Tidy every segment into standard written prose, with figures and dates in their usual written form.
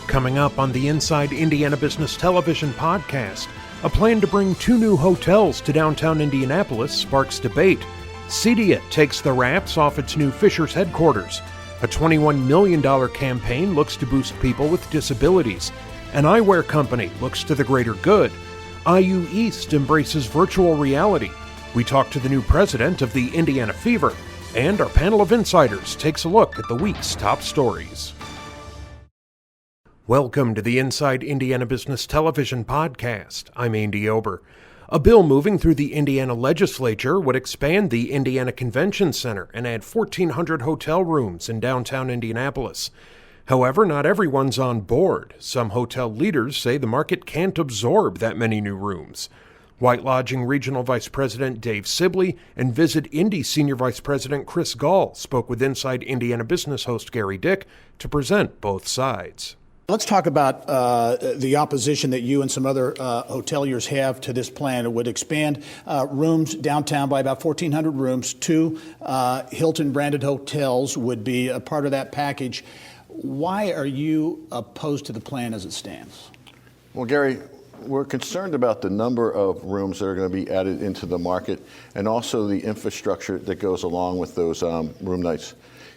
Coming up on the Inside Indiana Business Television podcast, a plan to bring 2 new hotels to downtown Indianapolis sparks debate. CEDIA takes the wraps off its new Fishers headquarters. A $21 million campaign looks to boost people with disabilities. An eyewear company looks to the greater good. IU East embraces virtual reality. We talk to the new president of the Indiana Fever. And our panel of insiders takes a look at the week's top stories. Welcome to the Inside Indiana Business Television podcast. I'm Andy Ober. A bill moving through the Indiana legislature would expand the Indiana Convention Center and add 1,400 hotel rooms in downtown Indianapolis. However, not everyone's on board. Some hotel leaders say the market can't absorb that many new rooms. White Lodging Regional Vice President Dave Sibley and Visit Indy Senior Vice President Chris Gall spoke with Inside Indiana Business host Gary Dick to present both sides. Let's talk about the opposition that you and some other hoteliers have to this plan. It would expand rooms downtown by about 1,400 rooms. 2 Hilton-branded hotels would be a part of that package. Why are you opposed to the plan as it stands? Well, Gary, we're concerned about the number of rooms that are going to be added into the market and also the infrastructure that goes along with those room nights.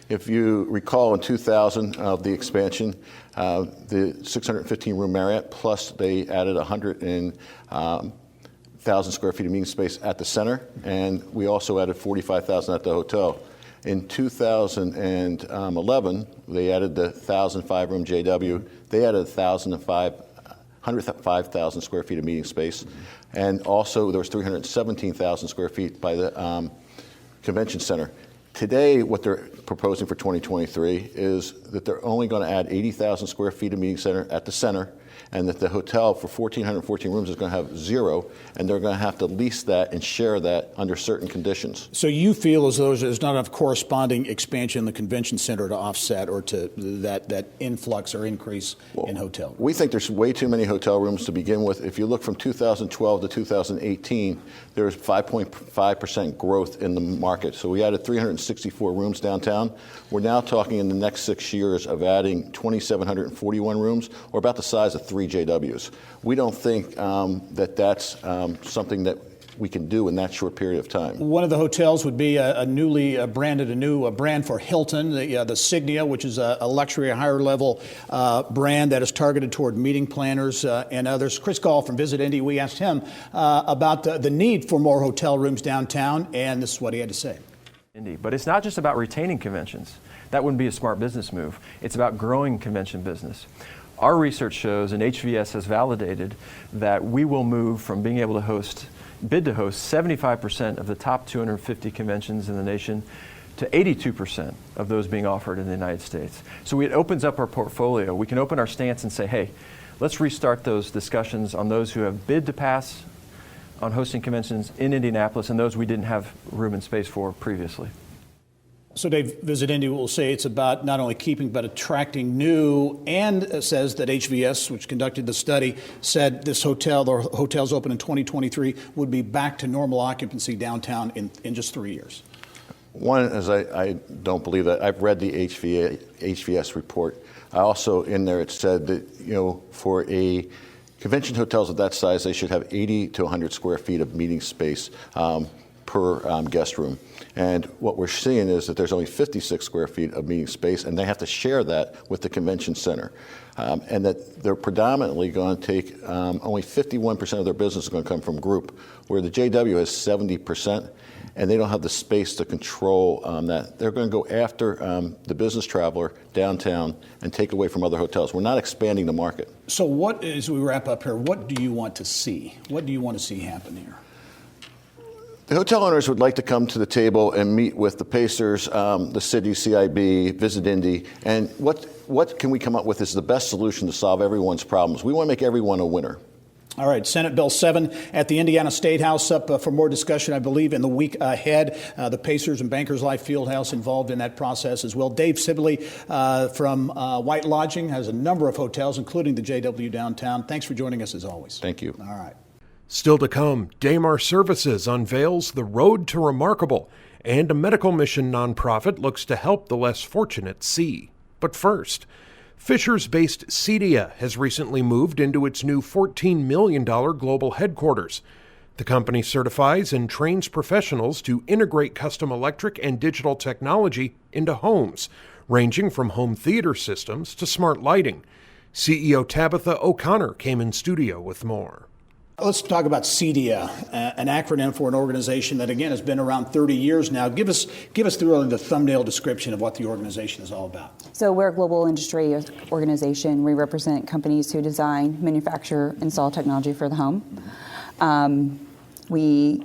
If you recall, in 2000 of the expansion, the 615-room Marriott, plus they added 100,000 square feet of meeting space at the center, and we also added 45,000 at the hotel. In 2011, they added the 1,005-room JW. They added 105,000 square feet of meeting space, and also there was 317,000 square feet by the convention center. Today, what they're proposing for 2023 is that they're only going to add 80,000 square feet of meeting center at the center, and that the hotel for 1,414 rooms is going to have 0, and they're going to have to lease that and share that under certain conditions. So you feel as though there's not enough corresponding expansion in the convention center to offset or to that influx or increase in hotel? We think there's way too many hotel rooms to begin with. If you look from 2012 to 2018, there was 5.5% growth in the market. So we added 364 rooms downtown. We're now talking in the next 6 years of adding 2,741 rooms, or about the size of 3 JWs. We don't think that's something that we can do in that short period of time. One of the hotels would be a newly branded, a new brand for Hilton, the CEDIA, which is a luxury, a higher level brand that is targeted toward meeting planners and others. Chris Gall from Visit Indy, we asked him about the need for more hotel rooms downtown, and this is what he had to say. But it's not just about retaining conventions. That wouldn't be a smart business move. It's about growing convention business. Our research shows, and HVS has validated, that we will move from being able to bid to host 75% of the top 250 conventions in the nation to 82% of those being offered in the United States. So it opens up our portfolio. We can open our stance and say, hey, let's restart those discussions on those who have bid to pass on hosting conventions in Indianapolis and those we didn't have room and space for previously. So Dave, Visit Indy will say it's about not only keeping but attracting new, and says that HVS, which conducted the study, said this hotel, the hotels open in 2023, would be back to normal occupancy downtown in just 3 years. One is I don't believe that. I've read the HVS report. I also, in there, it said that, for a convention hotels of that size, they should have 80 to 100 square feet of meeting space per guest room. And what we're seeing is that there's only 56 square feet of meeting space, and they have to share that with the convention center. And that they're predominantly going to take, only 51% of their business is going to come from group, where the JW has 70%, and they don't have the space to control that. They're going to go after the business traveler downtown and take away from other hotels. We're not expanding the market. So as we wrap up here, what do you want to see? What do you want to see happen here? The hotel owners would like to come to the table and meet with the Pacers, the city, CIB, Visit Indy, and what can we come up with is the best solution to solve everyone's problems. We want to make everyone a winner. All right, Senate Bill 7 at the Indiana State House up for more discussion, I believe, in the week ahead. The Pacers and Bankers Life Fieldhouse involved in that process as well. Dave Sibley from White Lodging has a number of hotels, including the JW downtown. Thanks for joining us as always. Thank you. All right. Still to come, Damar Services unveils the Road to Remarkable, and a medical mission nonprofit looks to help the less fortunate see. But first, Fishers-based CEDIA has recently moved into its new $14 million global headquarters. The company certifies and trains professionals to integrate custom electric and digital technology into homes, ranging from home theater systems to smart lighting. CEO Tabitha O'Connor came in studio with more. Let's talk about CEDIA, an acronym for an organization that, again, has been around 30 years now. Give us the thumbnail description of what the organization is all about. So we're a global industry organization. We represent companies who design, manufacture, install technology for the home. We,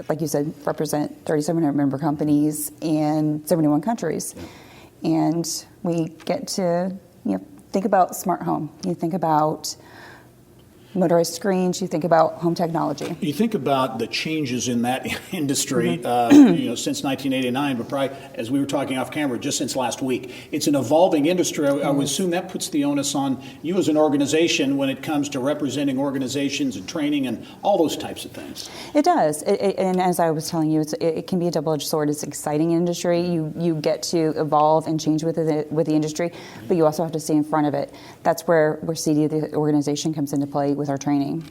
like you said, represent 3,700 member companies in 71 countries. Yeah. And we get to think about smart home. You think about motorized screens, you think about home technology. You think about the changes in that industry, since 1989, but probably, as we were talking off camera, just since last week. It's an evolving industry. I would assume that puts the onus on you as an organization when it comes to representing organizations and training and all those types of things. It does. And as I was telling you, it can be a double-edged sword. It's an exciting industry. You get to evolve and change with the industry, but you also have to stay in front of it. That's where CEDIA, the organization, comes into play with our training.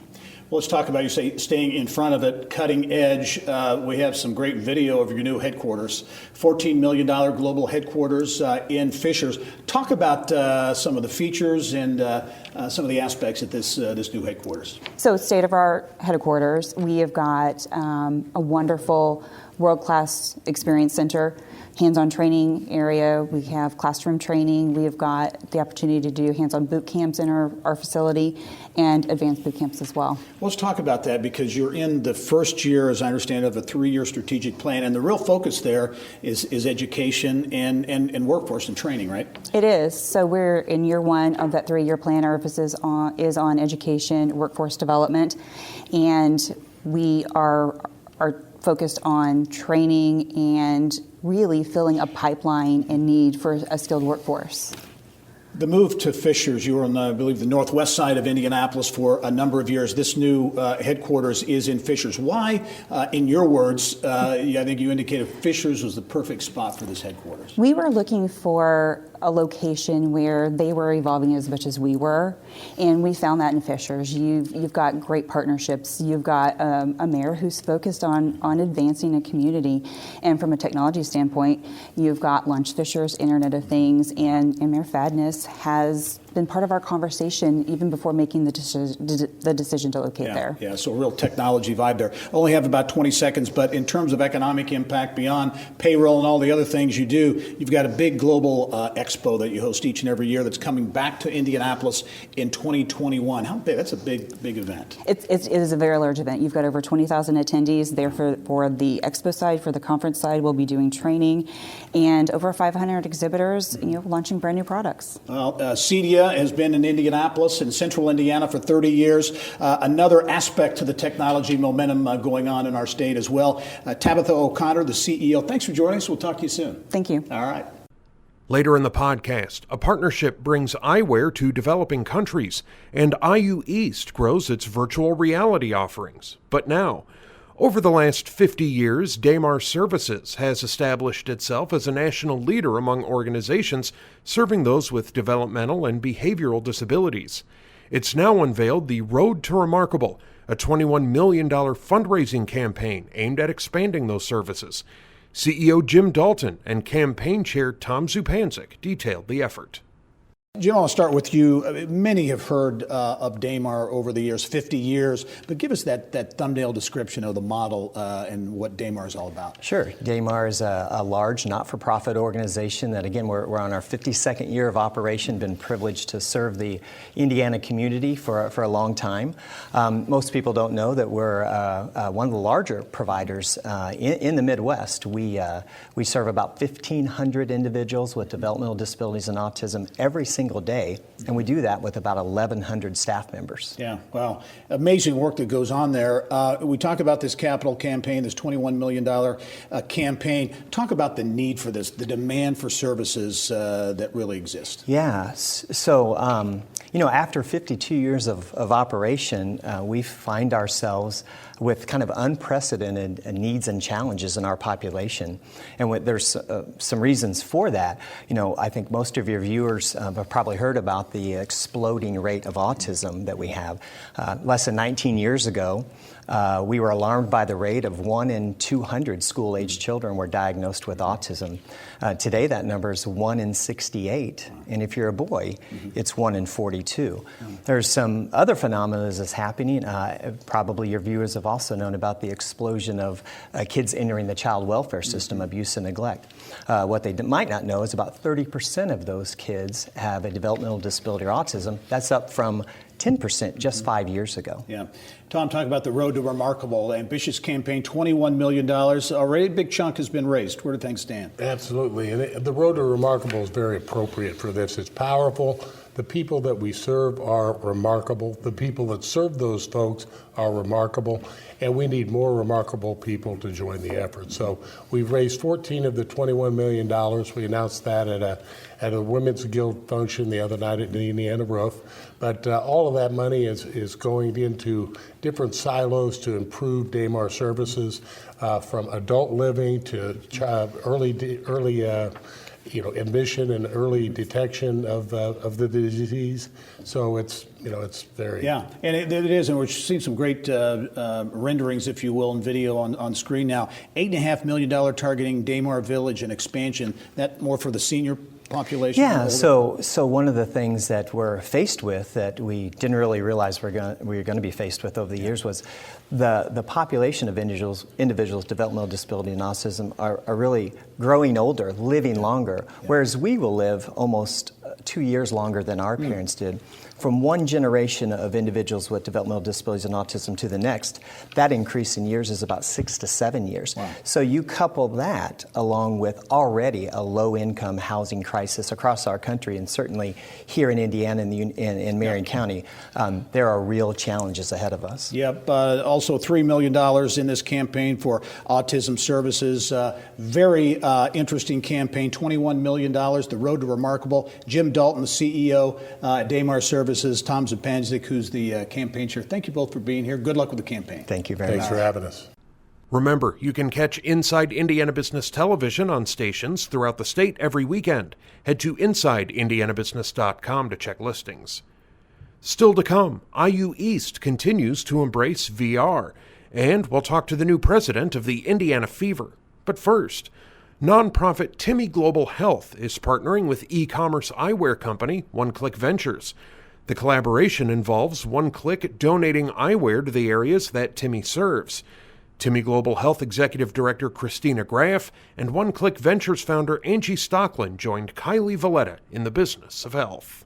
Well, let's talk about, you say, staying in front of it, cutting edge. We have some great video of your new headquarters, $14 million global headquarters in Fishers. Talk about some of the features and some of the aspects at this new headquarters. So, state-of-art headquarters. We have got a wonderful world-class experience center, hands-on training area. We have classroom training. We have got the opportunity to do hands-on boot camps in our facility and advanced boot camps as well. Let's talk about that, because you're in the first year, as I understand, of a 3-year strategic plan, and the real focus there is education and workforce and training, right? It is. So we're in year 1 of that 3-year plan. Our emphasis is on education, workforce development, and we are focused on training and really filling a pipeline and need for a skilled workforce. The move to Fishers, you were on, I believe, the northwest side of Indianapolis for a number of years. This new headquarters is in Fishers. Why, in your words, I think you indicated Fishers was the perfect spot for this headquarters? We were looking for a location where they were evolving as much as we were, and we found that in Fishers. You've got great partnerships. You've got a mayor who's focused on advancing a community, and from a technology standpoint, you've got Lunch Fishers, Internet of Things, and Mayor Fadness has been part of our conversation even before making the decision to locate there. Yeah, so a real technology vibe there. Only have about 20 seconds, but in terms of economic impact beyond payroll and all the other things you do, you've got a big global expo that you host each and every year that's coming back to Indianapolis in 2021. How big? That's a big event. It is a very large event. You've got over 20,000 attendees there for the expo side. For the conference side, we'll be doing training, and over 500 exhibitors, launching brand new products. Well, CEDIA has been in Indianapolis and central Indiana for 30 years. Another aspect to the technology momentum going on in our state as well. Tabitha O'Connor, the CEO, thanks for joining us. We'll talk to you soon. Thank you. All right. Later in the podcast, a partnership brings eyewear to developing countries, and IU East grows its virtual reality offerings. But now, over the last 50 years, Damar Services has established itself as a national leader among organizations serving those with developmental and behavioral disabilities. It's now unveiled the Road to Remarkable, a $21 million fundraising campaign aimed at expanding those services. CEO Jim Dalton and campaign chair Tom Zupanzik detailed the effort. Jim, I'll start with you. Many have heard of Damar over the years, 50 years, but give us that thumbnail description of the model and what Damar is all about. Sure. Damar is a large not-for-profit organization that, again, we're on our 52nd year of operation, been privileged to serve the Indiana community for a long time. Most people don't know that we're one of the larger providers in the Midwest. We serve about 1,500 individuals with developmental disabilities and autism every single day, and we do that with about 1,100 staff members. Yeah, wow. Amazing work that goes on there. We talk about this capital campaign, this $21 million campaign. Talk about the need for this, the demand for services that really exist. Yeah, so after 52 years of operation, we find ourselves with kind of unprecedented needs and challenges in our population. And there's some reasons for that. I think most of your viewers have probably heard about the exploding rate of autism that we have. Less than 19 years ago, we were alarmed by the rate of 1 in 200 school-aged children were diagnosed with autism. Today, that number is 1 in 68, and if you're a boy, it's 1 in 42. There's some other phenomena that's happening. Probably your viewers have also known about the explosion of kids entering the child welfare system, abuse and neglect. What they might not know is about 30% of those kids have a developmental disability or autism. That's up from 10% just 5 years ago. Yeah. Tom, talk about the Road to Remarkable, ambitious campaign, $21 million. Already a big chunk has been raised. Where do things stand? Absolutely. And the Road to Remarkable is very appropriate for this. It's powerful. The people that we serve are remarkable. The people that serve those folks are remarkable. And we need more remarkable people to join the effort. So we've raised 14 of the $21 million. We announced that at a Women's Guild function the other night at the Indiana Roof. But all of that money is going into different silos to improve DAMAR services, from adult living to early admission and early detection of the disease. So it's very... Yeah, and it is, and we're seeing some great renderings, if you will, and video on screen now. $8.5 million targeting Damar Village and expansion. That more for the senior population? Yeah, so one of the things that we're faced with that we didn't really realize we were going to be faced with over the years was the population of individuals with developmental disability and autism are really growing older, living longer, whereas we will live almost 2 years longer than our parents did. From one generation of individuals with developmental disabilities and autism to the next, that increase in years is about 6 to 7 years. Wow. So you couple that along with already a low-income housing crisis across our country, and certainly here in Indiana and in Marion County, there are real challenges ahead of us. Yep. Also $3 million in this campaign for autism services. Very interesting campaign, $21 million, the Road to Remarkable. Jim Dalton, the CEO at Damar Services, Tom Zupanzik, who's the campaign chair. Thank you both for being here. Good luck with the campaign. Thank you very much. Thanks for having us. Remember, you can catch Inside Indiana Business Television on stations throughout the state every weekend. Head to InsideIndianaBusiness.com to check listings. Still to come, IU East continues to embrace VR, and we'll talk to the new president of the Indiana Fever. But first, nonprofit Timmy Global Health is partnering with e-commerce eyewear company One Click Ventures. The collaboration involves One Click donating eyewear to the areas that Timmy serves. Timmy Global Health Executive Director Christina Graff and One Click Ventures founder Angie Stockland joined Kylie Valletta in the business of health.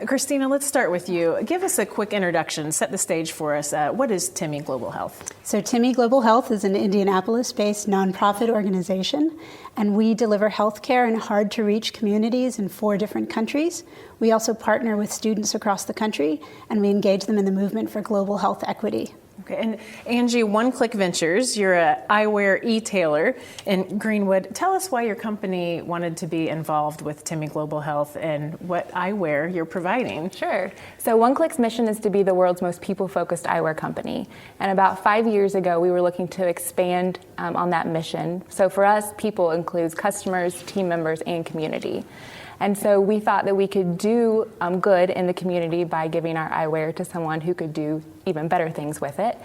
Christina, let's start with you. Give us a quick introduction, set the stage for us. What is Timmy Global Health? So Timmy Global Health is an Indianapolis-based nonprofit organization, and we deliver healthcare in hard-to-reach communities in 4 different countries. We also partner with students across the country, and we engage them in the movement for global health equity. Okay, and Angie, One Click Ventures, you're an eyewear e-tailer in Greenwood. Tell us why your company wanted to be involved with Timmy Global Health and what eyewear you're providing. Sure. So One Click's mission is to be the world's most people-focused eyewear company. And about 5 years ago, we were looking to expand on that mission. So for us, people includes customers, team members, and community. And so we thought that we could do good in the community by giving our eyewear to someone who could do even better things with it.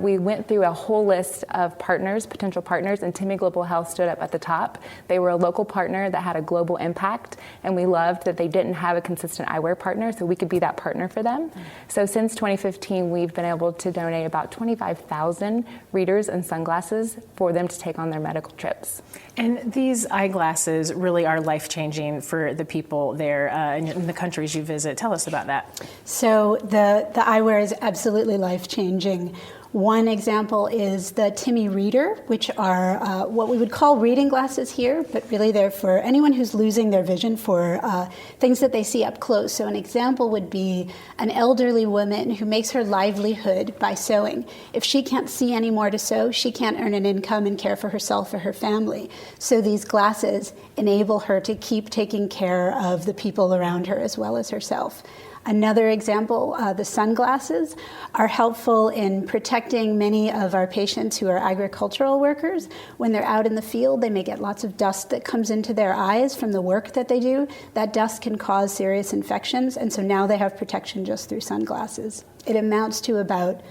We went through a whole list of partners, potential partners, and Timmy Global Health stood up at the top. They were a local partner that had a global impact, and we loved that they didn't have a consistent eyewear partner, so we could be that partner for them. So since 2015, we've been able to donate about 25,000 readers and sunglasses for them to take on their medical trips. And these eyeglasses really are life-changing for the people there in the countries you visit. Tell us about that. So the eyewear is absolutely life-changing. One example is the Timmy Reader, which are what we would call reading glasses here, but really they're for anyone who's losing their vision for things that they see up close. So an example would be an elderly woman who makes her livelihood by sewing. If she can't see anymore to sew, she can't earn an income and care for herself or her family. So these glasses enable her to keep taking care of the people around her as well as herself. Another example, the sunglasses are helpful in protecting many of our patients who are agricultural workers. When they're out in the field, they may get lots of dust that comes into their eyes from the work that they do. That dust can cause serious infections, and so now they have protection just through sunglasses. It amounts to about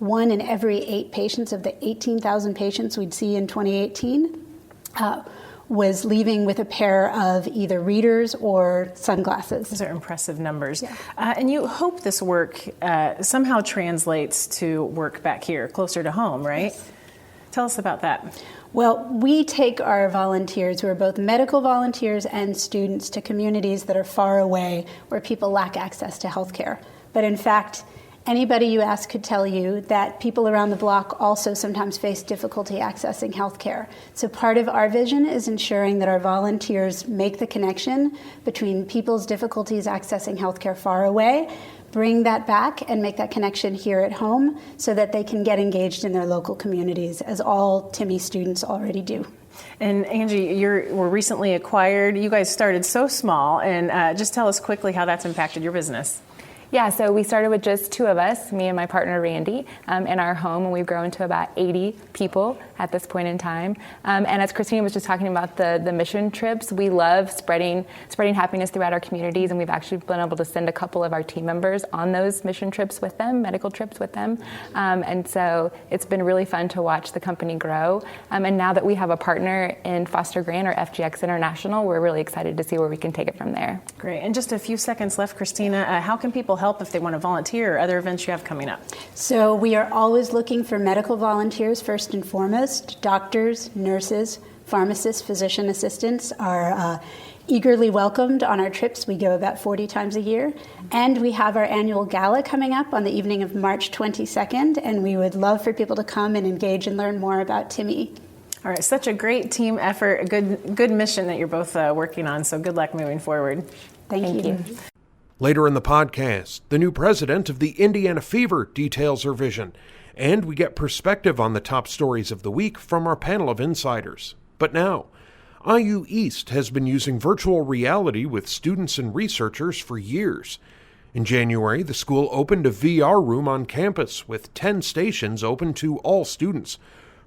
1 in every 8 patients of the 18,000 patients we'd see in 2018 was leaving with a pair of either readers or sunglasses. Those are impressive numbers. Yeah. And you hope this work somehow translates to work back here, closer to home, right? Yes. Tell us about that. Well, we take our volunteers, who are both medical volunteers and students, to communities that are far away where people lack access to healthcare. But in fact, anybody you ask could tell you that people around the block also sometimes face difficulty accessing health care. So part of our vision is ensuring that our volunteers make the connection between people's difficulties accessing health care far away, bring that back and make that connection here at home so that they can get engaged in their local communities, as all Timmy students already do. And Angie, you were recently acquired. You guys started so small, and just tell us quickly how that's impacted your business. Yeah, so we started with just 2 of us, me and my partner Randy, in our home, and we've grown to about 80 people at this point in time. And as Christina was just talking about the mission trips, we love spreading happiness throughout our communities, and we've actually been able to send a couple of our team members on those mission trips with them, medical trips with them. And so it's been really fun to watch the company grow. And now that we have a partner in Foster Grant or FGX International, we're really excited to see where we can take it from there. Great. And just a few seconds left, Christina. How can people help if they want to volunteer or other events you have coming up? So we are always looking for medical volunteers first and foremost. Doctors, nurses, pharmacists, physician assistants are eagerly welcomed on our trips. We go about 40 times a year. And we have our annual gala coming up on the evening of March 22nd, and we would love for people to come and engage and learn more about Timmy. All right, such a great team effort, a good mission that you're both working on, so good luck moving forward. Thank you. Later in the podcast, the new president of the Indiana Fever details her vision, and we get perspective on the top stories of the week from our panel of insiders. But now, IU East has been using virtual reality with students and researchers for years. In January, the school opened a VR room on campus with 10 stations open to all students.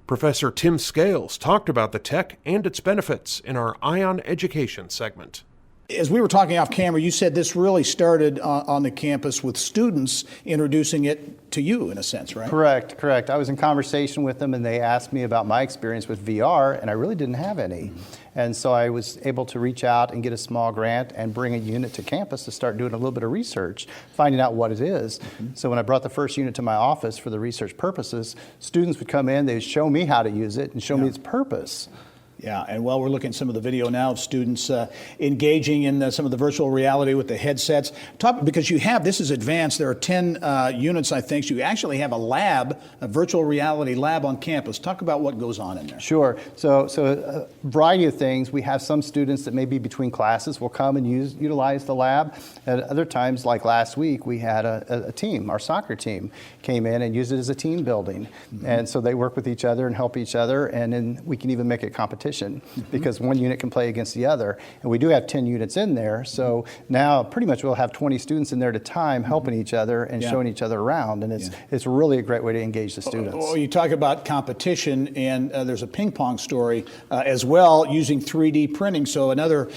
Professor Tim Scales talked about the tech and its benefits in our Ion Education segment. As we were talking off camera, you said this really started on the campus with students introducing it to you, in a sense, right? Correct. I was in conversation with them, and they asked me about my experience with VR, and I really didn't have any. And so I was able to reach out and get a small grant and bring a unit to campus to start doing a little bit of research, finding out what it is. So when I brought the first unit to my office for the research purposes, students would come in, they would show me how to use it and show me its purpose. Yeah, and while we're looking at some of the video now of students engaging in some of the virtual reality with the headsets, because this is advanced, there are 10 units, I think, so you actually have a lab, a virtual reality lab on campus. Talk about what goes on in there. Sure. So a variety of things. We have some students that may be between classes will come and utilize the lab. At other times, like last week, we had a team, our soccer team, came in and used it as a team building. And so they work with each other and help each other, and then we can even make it competition. Because one unit can play against the other. And we do have 10 units in there, so now pretty much we'll have 20 students in there at a time helping each other and showing each other around, and it's really a great way to engage the students. Oh, you talk about competition, and there's a ping pong story as well using 3D printing, so another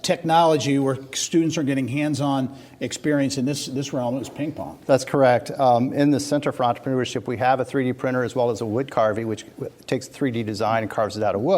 technology where students are getting hands-on experience in this realm is ping pong. That's correct. In the Center for Entrepreneurship, we have a 3D printer as well as a wood carving, which takes 3D design and carves it out of wood.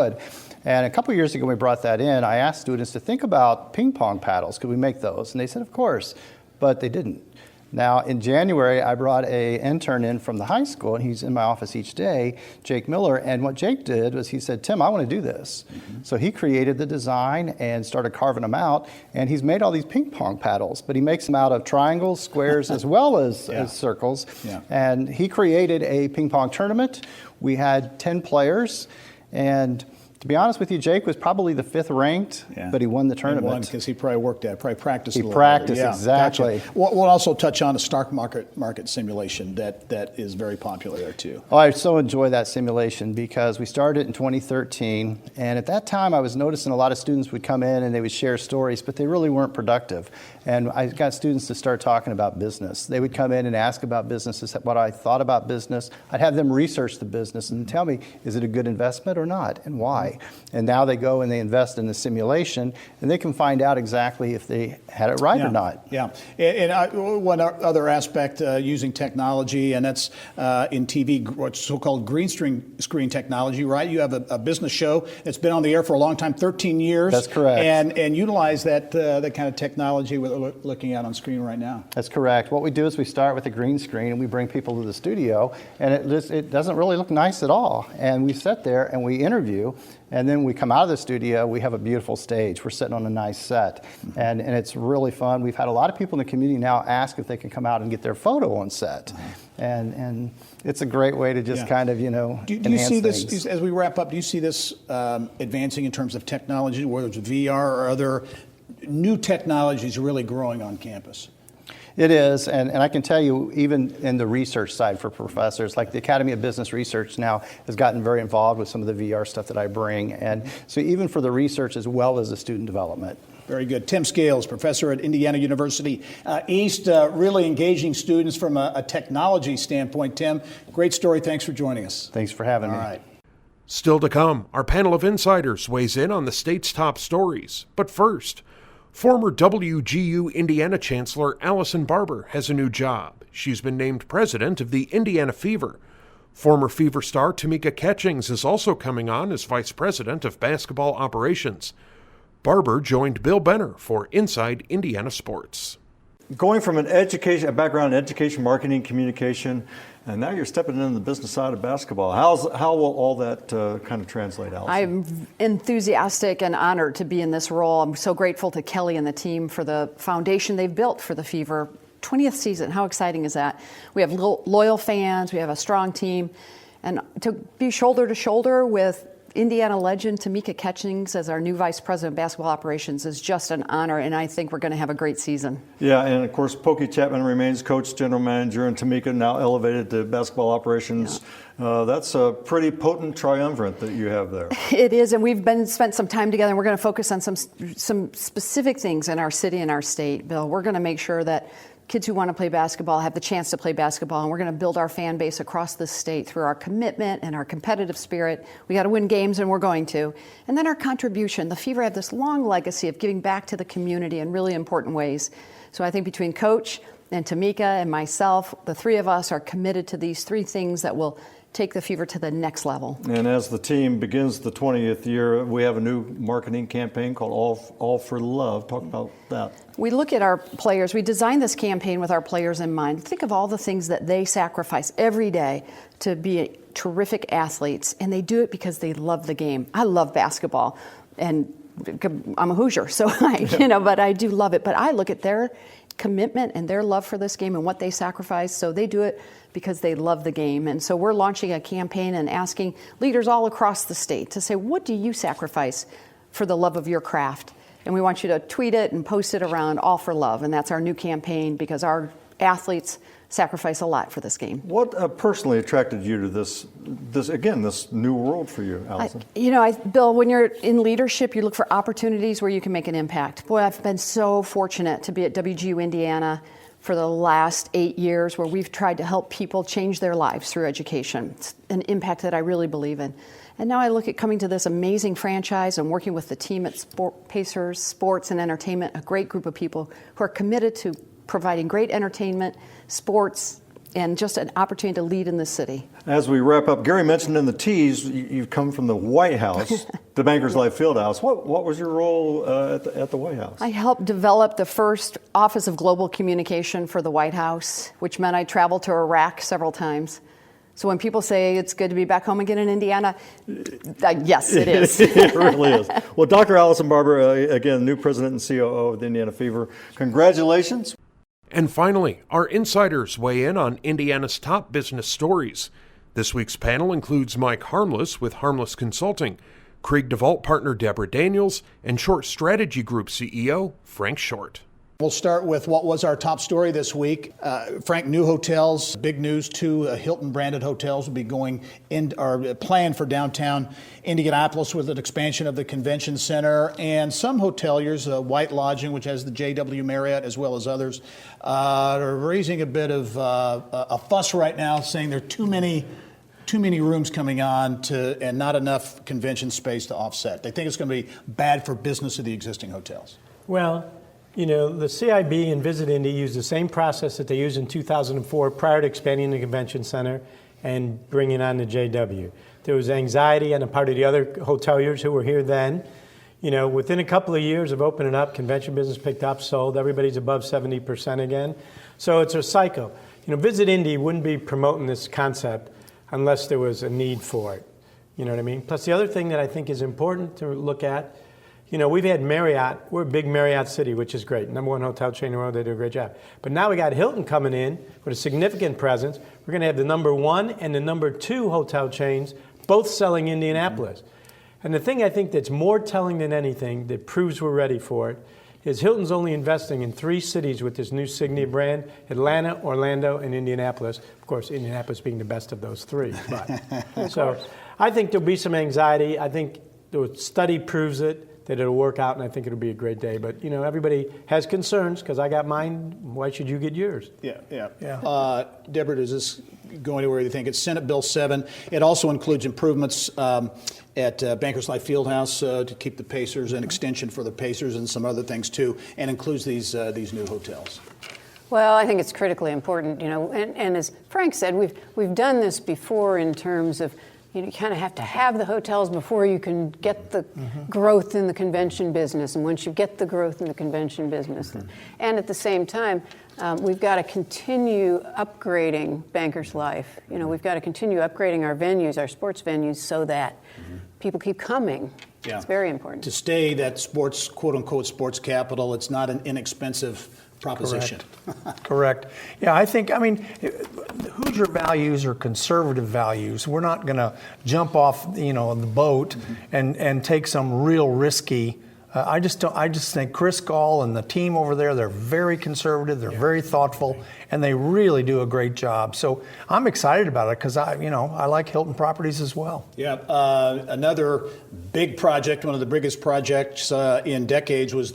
And a couple of years ago, when we brought that in, I asked students to think about ping pong paddles. Could we make those? And they said, of course, but they didn't. Now, in January, I brought an intern in from the high school, and he's in my office each day, Jake Miller. And what Jake did was he said, Tim, I want to do this. So he created the design and started carving them out. And he's made all these ping pong paddles, but he makes them out of triangles, squares, as well as circles. Yeah. And he created a ping pong tournament. We had 10 players. And to be honest with you, Jake was probably the 5th ranked, but he won the tournament. Because he probably worked at it, probably practiced a little practiced, harder. exactly. Gotcha. We'll also touch on a stock market simulation that is very popular there too. Oh, I so enjoy that simulation because we started in 2013, and at that time I was noticing a lot of students would come in and they would share stories, but they really weren't productive. And I got students to start talking about business. They would come in and ask about businesses, what I thought about business. I'd have them research the business and tell me, is it a good investment or not, and why? And now they go and they invest in the simulation, and they can find out exactly if they had it right or not. Yeah. And one other aspect using technology, and that's in TV, what's so-called green screen technology, right? You have a business show that's been on the air for a long time, 13 years. That's correct. And utilize that kind of technology we're looking at on screen right now. That's correct. What we do is we start with a green screen and we bring people to the studio, and it doesn't really look nice at all. And we sit there and we interview. And then we come out of the studio, we have a beautiful stage. We're sitting on a nice set. And it's really fun. We've had a lot of people in the community now ask if they can come out and get their photo on set. And it's a great way to just kind of, do you enhance see things. this, as we wrap up, do you see this advancing in terms of technology, whether it's VR or other new technologies really growing on campus? It is, and I can tell you, even in the research side for professors, like the Academy of Business Research now has gotten very involved with some of the VR stuff that I bring. And so even for the research as well as the student development. Very good. Tim Scales, professor at Indiana University East, really engaging students from a technology standpoint. Tim, great story. Thanks for joining us. Thanks for having me. All right. Still to come, our panel of insiders weighs in on the state's top stories. But first, former WGU Indiana Chancellor Allison Barber has a new job. She's been named president of the Indiana Fever. Former Fever star Tamika Catchings is also coming on as vice president of basketball operations. Barber joined Bill Benner for Inside Indiana Sports. Going from a background in education, marketing, communication, and now you're stepping into the business side of basketball. How will all that kind of translate, Allison? I'm enthusiastic and honored to be in this role. I'm so grateful to Kelly and the team for the foundation they've built for the Fever. 20th season, how exciting is that? We have loyal fans, we have a strong team, and to be shoulder to shoulder with Indiana legend Tamika Catchings as our new Vice President of Basketball Operations is just an honor, and I think we're going to have a great season. Yeah, and of course, Pokey Chapman remains coach, general manager, and Tamika now elevated to basketball operations. Yeah. That's a pretty potent triumvirate that you have there. It is, and we've spent some time together, and we're going to focus on some specific things in our city and our state, Bill. We're going to make sure that kids who want to play basketball have the chance to play basketball, and we're going to build our fan base across the state through our commitment and our competitive spirit. We got to win games, and we're going to. And then our contribution. The Fever have this long legacy of giving back to the community in really important ways. So I think between Coach and Tamika and myself, the three of us are committed to these three things that will take the Fever to the next level. And as the team begins the 20th year, we have a new marketing campaign called All for Love. Talk about that. We look at our players. We designed this campaign with our players in mind. Think of all the things that they sacrifice every day to be terrific athletes, and they do it because they love the game. I love basketball, and I'm a Hoosier, so but I do love it. But I look at their commitment and their love for this game and what they sacrifice, so they do it because they love the game. And so we're launching a campaign and asking leaders all across the state to say, what do you sacrifice for the love of your craft? And we want you to tweet it and post it around All for Love. And that's our new campaign because our athletes sacrifice a lot for this game. What personally attracted you to this new world for you, Allison? Bill, when you're in leadership, you look for opportunities where you can make an impact. Boy, I've been so fortunate to be at WGU Indiana for the last 8 years where we've tried to help people change their lives through education. It's an impact that I really believe in. And now I look at coming to this amazing franchise and working with the team at Pacers Sports and Entertainment, a great group of people who are committed to providing great entertainment, sports, and just an opportunity to lead in the city. As we wrap up, Gary mentioned in the tease, you've come from the White House, the Bankers Life Fieldhouse. What was your role at the White House? I helped develop the first Office of Global Communication for the White House, which meant I traveled to Iraq several times. So when people say it's good to be back home again in Indiana, yes, it is. It really is. Well, Dr. Allison Barber, again, new president and COO of the Indiana Fever, congratulations. And finally, our insiders weigh in on Indiana's top business stories. This week's panel includes Mike Harmless with Harmless Consulting, Krieg DeVault partner Deborah Daniels, and Short Strategy Group CEO Frank Short. We'll start with what was our top story this week. Frank, new hotels, big news. 2 Hilton branded hotels will be going in, or planned for downtown Indianapolis with an expansion of the convention center. And some hoteliers, White Lodging, which has the JW Marriott as well as others, are raising a bit of a fuss right now, saying there are too many rooms coming on and not enough convention space to offset. They think it's going to be bad for business of the existing hotels. Well, you know, the CIB and Visit Indy used the same process that they used in 2004 prior to expanding the convention center and bringing on the JW. There was anxiety on the part of the other hoteliers who were here then. You know, within a couple of years of opening up, convention business picked up, sold. Everybody's above 70% again. So it's a cycle. You know, Visit Indy wouldn't be promoting this concept unless there was a need for it. You know what I mean? Plus, the other thing that I think is important to look at, you know, we've had Marriott. We're a big Marriott city, which is great. #1 hotel chain in the world. They do a great job. But now we got Hilton coming in with a significant presence. We're going to have the #1 and the #2 hotel chains both selling Indianapolis. And the thing I think that's more telling than anything that proves we're ready for it is Hilton's only investing in 3 cities with this new CEDIA brand: Atlanta, Orlando, and Indianapolis. Of course, Indianapolis being the best of those 3. But, so I think there'll be some anxiety. I think the study proves it, that it'll work out, and I think it'll be a great day. But, you know, everybody has concerns because I got mine. Why should you get yours? Yeah. Deborah, does this go anywhere you think? It's Senate Bill 7. It also includes improvements at Bankers Life Fieldhouse to keep the Pacers, an extension for the Pacers, and some other things too, and includes these new hotels. Well, I think it's critically important, you know, and as Frank said, we've done this before in terms of, you kind of have to have the hotels before you can get the growth in the convention business. And once you get the growth in the convention business, and at the same time, we've got to continue upgrading Bankers Life. You know, we've got to continue upgrading our venues, our sports venues, so that people keep coming. Yeah. It's very important. To stay that sports, quote unquote, sports capital, it's not an inexpensive proposition. Correct. Yeah, I mean, Hoosier values are conservative values. We're not going to jump off, you know, the boat and take some real risky. I just think Chris Gall and the team over there, they're very conservative, they're very thoughtful, and they really do a great job. So I'm excited about it because I like Hilton properties as well. Yeah, another big project, one of the biggest projects in decades was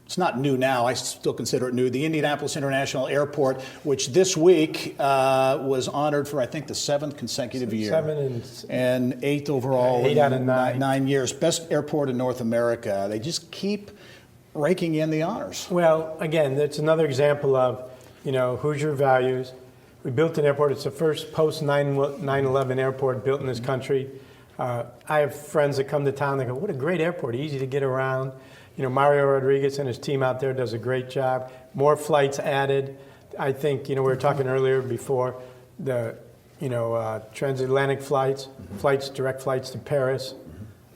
it's not new now, I still consider it new, the Indianapolis International Airport, which this week was honored for, I think, the 7th consecutive year. 7 and 8th overall. 8 out of 9. 9 years. Best airport in North America. They just keep raking in the honors. Well, again, that's another example of, you know, Hoosier values. We built an airport. It's the first post-9/11 airport built in this country. I have friends that come to town, they go, what a great airport, easy to get around. You know, Mario Rodriguez and his team out there does a great job. More flights added. I think, you know, we were talking earlier before the, you know, transatlantic flights, direct flights to Paris.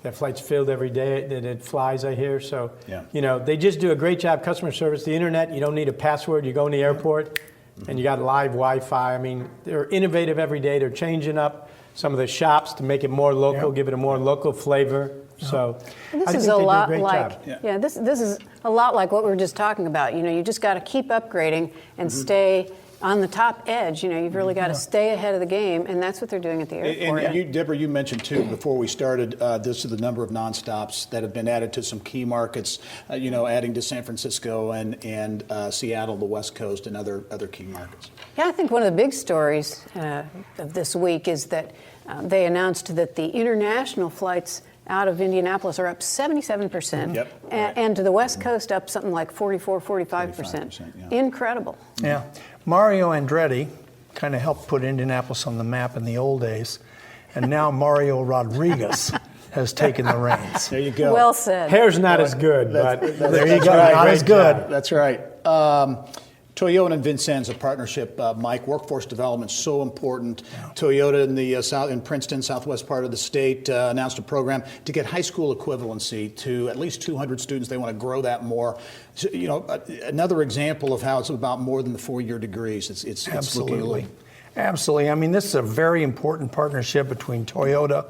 That flight's filled every day that it flies, I hear. So, you know, they just do a great job. Customer service, the internet, you don't need a password. You go in the airport and you got live Wi-Fi. I mean, they're innovative every day. They're changing up some of the shops to make it more local, give it a more local flavor. So this is a lot like this is a lot like what we were just talking about. You know, you just got to keep upgrading and stay on the top edge. You know, you've really got to stay ahead of the game, and that's what they're doing at the airport. And you, Deborah, you mentioned too before we started, this is the number of nonstops that have been added to some key markets. You know, adding to San Francisco and Seattle, the West Coast, and other key markets. Yeah, I think one of the big stories of this week is that they announced that the international flights out of Indianapolis are up 77%, and to the West Coast up something like 44, 45%. Incredible. Yeah. Mario Andretti, kind of helped put Indianapolis on the map in the old days. And now Mario Rodriguez has taken the reins. There you go. Well said. Hair's not as good, but there you go. Right, Not as good. That's right. Toyota and Vincennes, a partnership, Mike. Workforce development so important. Yeah. Toyota in the in Princeton, southwest part of the state, announced a program to get high school equivalency to at least 200 students. They want to grow that more. So, another example of how it's about more than the 4-year degrees. It's Absolutely. Absolutely. I mean, this is a very important partnership between Toyota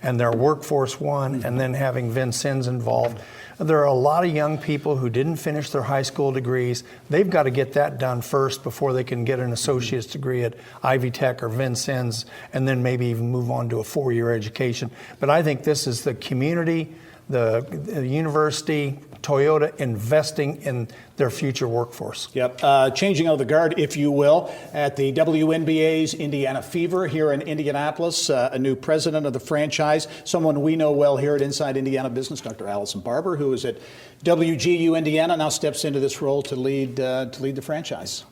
and their Workforce One, and then having Vincennes involved. There are a lot of young people who didn't finish their high school degrees. They've got to get that done first before they can get an associate's degree at Ivy Tech or Vincennes, and then maybe even move on to a 4-year education. But I think this is the community, the university, Toyota investing in their future workforce. Yep. Changing of the guard, if you will, at the WNBA's Indiana Fever here in Indianapolis. A new president of the franchise, someone we know well here at Inside Indiana Business, Dr. Allison Barber, who is at WGU Indiana, now steps into this role to lead the franchise.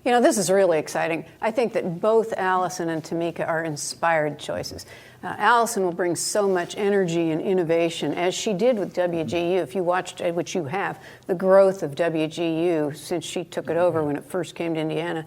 This is really exciting. I think that both Allison and Tamika are inspired choices. Allison will bring so much energy and innovation, as she did with WGU. If you watched, which you have, the growth of WGU since she took it over when it first came to Indiana.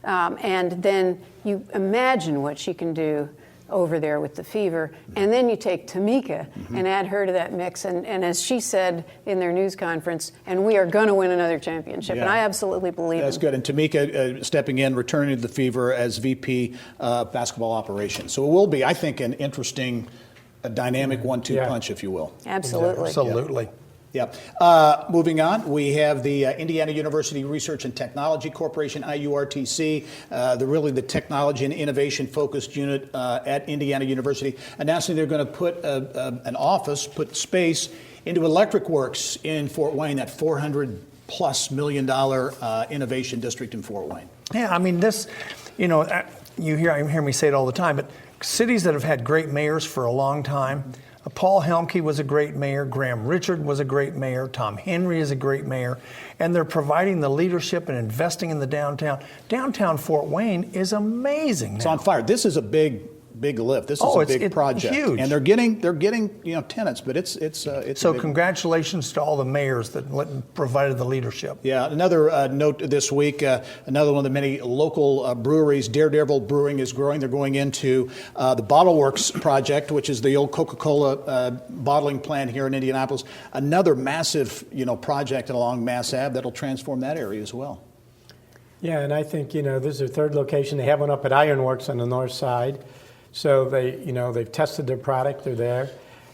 And then you imagine what she can do over there with the Fever. And then you take Tamika and add her to that mix. And as she said in their news conference, and we are going to win another championship. Yeah. And I absolutely believe that's good. And Tamika stepping in, returning to the Fever as VP basketball operations. So it will be, I think, an interesting, dynamic 1-2 punch, if you will. Absolutely. Absolutely. Yep. Moving on, we have the Indiana University Research and Technology Corporation, IURTC, the technology and innovation focused unit at Indiana University, announcing they're going to put put space into Electric Works in Fort Wayne, that $400+ million innovation district in Fort Wayne. Yeah, I mean, this, you hear me say it all the time, but cities that have had great mayors for a long time. Paul Helmke was a great mayor. Graham Richard was a great mayor. Tom Henry is a great mayor. And they're providing the leadership and investing in the downtown. Downtown Fort Wayne is amazing now. It's on fire. This is a big lift. This is a big project. Huge. And they're getting tenants, but it's so congratulations to all the mayors that provided the leadership. Yeah. Another note this week, another one of the many local breweries, Daredevil Brewing, is growing. They're going into the Bottle Works project, which is the old Coca-Cola bottling plant here in Indianapolis. Another massive project along Mass Ave that'll transform that area as well. Yeah, and I think this is their third location. They have one up at Ironworks on the north side. So they've tested their product, they're there.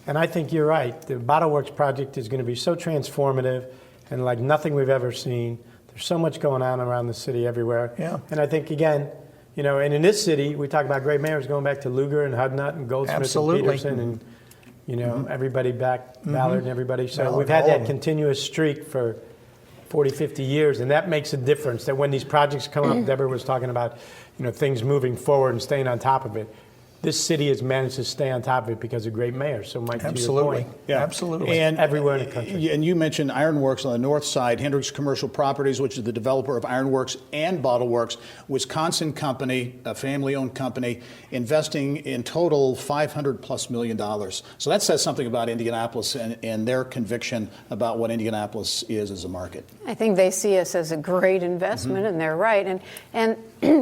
And I think you're right. The Bottle Works project is going to be so transformative and like nothing we've ever seen. There's so much going on around the city everywhere. Yeah. And I think, again, and in this city, we talk about great mayors going back to Lugar and Hudnut and Goldsmith Absolutely. and Peterson and, Everybody back, Ballard and everybody. So we've had that continuous streak for 40, 50 years, and that makes a difference. That when these projects come up, Deborah was talking about, things moving forward and staying on top of it. This city has managed to stay on top of it because of great mayors. So, Mike, absolutely, to your point, absolutely, and everywhere in the country. And you mentioned Ironworks on the north side, Hendricks Commercial Properties, which is the developer of Ironworks and Bottle Works, Wisconsin company, a family-owned company, investing in total $500+ million. So that says something about Indianapolis and their conviction about what Indianapolis is as a market. I think they see us as a great investment, and they're right. And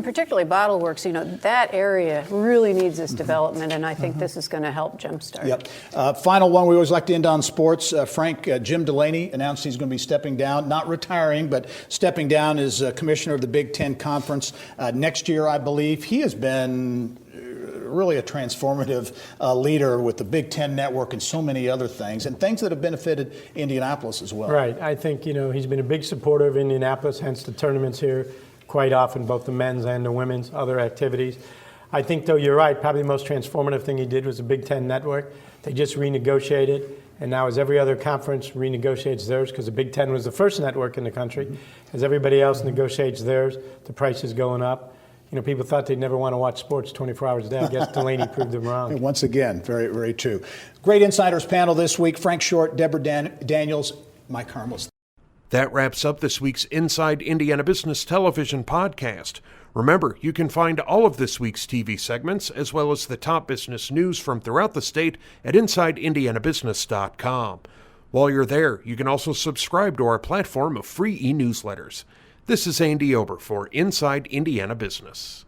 particularly Bottle Works, that area really needs this development, and I think this is going to help jumpstart. Yep. Final one, we always like to end on sports. Jim Delaney announced he's going to be stepping down, not retiring, but stepping down as commissioner of the Big Ten Conference next year, I believe. He has been really a transformative leader with the Big Ten Network and so many other things, and things that have benefited Indianapolis as well. Right. I think, he's been a big supporter of Indianapolis, hence the tournaments here quite often, both the men's and the women's, other activities. I think, though, you're right, probably the most transformative thing he did was the Big Ten Network. They just renegotiated, and now as every other conference renegotiates theirs, because the Big Ten was the first network in the country, as everybody else negotiates theirs, the price is going up. People thought they'd never want to watch sports 24 hours a day. I guess Delaney proved them wrong. Once again, very, very true. Great Insiders panel this week. Frank Short, Deborah Daniels, Mike Harmless. That wraps up this week's Inside Indiana Business Television podcast. Remember, you can find all of this week's TV segments, as well as the top business news from throughout the state at InsideIndianaBusiness.com. While you're there, you can also subscribe to our platform of free e-newsletters. This is Andy Ober for Inside Indiana Business.